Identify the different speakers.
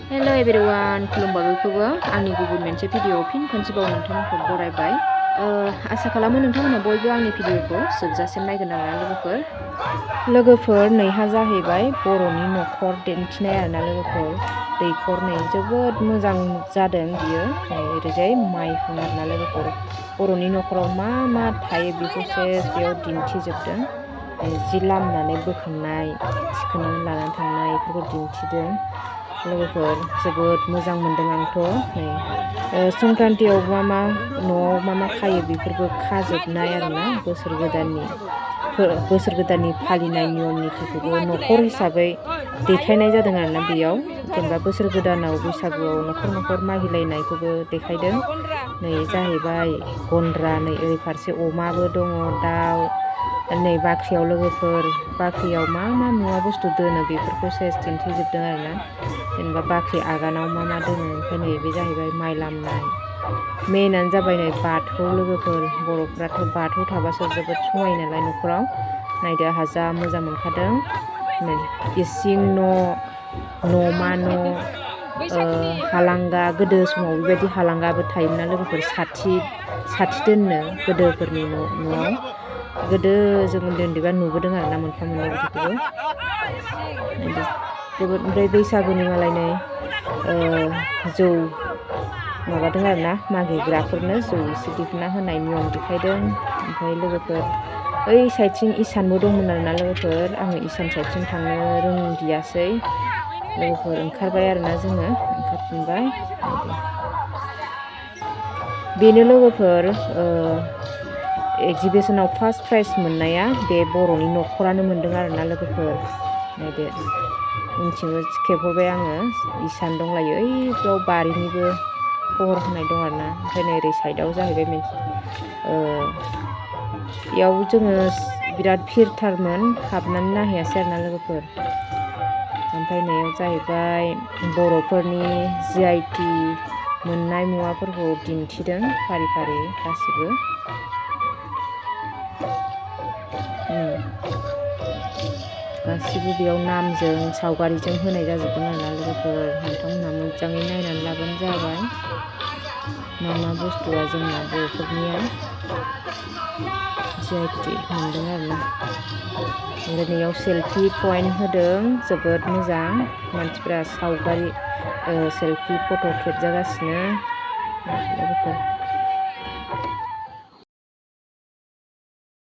Speaker 1: hello एभरिवान खुलुमबाय बयखौबो आंनि गुबुन मोनसे भिडिअ फिन खनसेबाव नोंथांमोनखौ बरायबाय आसा खालामो नोंथांमोना बयबो आंनि भिडिअखौ जोबजासिम नायगोन आरोना लोगोफोर नैहा जाहैबाय बर'नि न'खर दिन्थिनाय आरोना लोगोफोर दैखर नै जोबोद मोजां जादों बियो नै ओरैजाय माइहुं आरोना लोगोफोर बर'नि न'खराव मा मा थायो बेखौसो बेयाव दिन्थिजोबदों जि लामनानै बोखांनाय थिखोनानै लानानै थांनाय बेफोरखौ दिन्थिदों लोगोफोर जोबोद मोजां मोनदों आंथ' नै संक्रान्तियाव मा न'आव मा खायो बेफोरबो खाजोबनाय आरोना बोसोर गोदाननि फालिनाय नियम नितिखौबो न'खर हिसाबै देखायनाय जादों आरोना बेयाव जेनेबा बोसोर गोदानाव बैसागुआव न'खर न'खर मागिलायनायखौबो देखायदों नै जाहैबाय गन्द्रा नै ओरै फारसे अमाबो दङ दाउ नै बाख्रियाव लोगोफोर बाख्रियाव मा मुवा बुस्थु दोनो बेफोरखौ सेस दिन्थिजोबदों आरोना जेनेबा बाख्रि आगानाव मा दोनो ओमफ्राय नै बे जाहैबाय माइ लामनाय मेनानो जाबाय नै बाथौ लोगोफोर बर'फ्राथ' बाथौ थाबासो जोबोद समायो नालाय न'खराव नायदो आंहा जा मोजां मोनखादों नै इसिं न'मा न' हालांगा गोदो समाव बेबायदि हालांगाबो थायोमोन ना लोगोफोर साथि दोननो गोदोफोरनि न'आव गोदो जों उन्दै उन्दैबा नुबोदों आरोना मोनफा मोननै बिदिखौबो जोबोद ओमफ्राय बैसागुनि मालायनै जौ माबादों आरोना मागिग्राफोरनो जौ एसे दिहुनना होनाय नियम देखायदों ओमफ्राय लोगोफोर ओइ साइडथिं इसानबो दंमोन आरोना लोगोफोर आङो इसान साइडथिं थांनो रोंदियासै लोगोफोर ओंखारबाय आरोना जोङो ओंखारफिनबाय बेनो लोगोफोर एक्जिबिसनाव फार्स्ट प्राइज मोननाया बे बर'नि न'खरानो मोनदों आरोना लोगोफोर नायदो उनथिंबो खेबहरबाय आङो इसान दंलायो ओइ बेयाव बारिनिबो फहर होनाय दं आरोना ओमफ्राय नै ओरै साइडआव जाहैबाय मोनसे बेयाव जोङो बिराद भिरथारमोन हाबनानै नायहैयासै आरोना लोगोफोर ओमफ्राय नैयाव जाहैबाय बर'फोरनि GIT मोननाय मुवाफोरखौ दिन्थिदों फारि फारि गासिबो गासिबो बेयाव नामजों सावगारिजों होनाय जाजोबदों आरोना लोगोफोर नोंथांमोनहा मोजाङै नायनानै लाबानो जाबाय मा बुस्थुआ जोंना बर'फोरनिया GIT मोनदों आरोना ओमफ्राय नैयाव सेल्फि पइन्ट होदों जोबोद मोजां मानसिफ्रा सावगारि सेल्फि फट' खेबजागासिनो लोगोफोर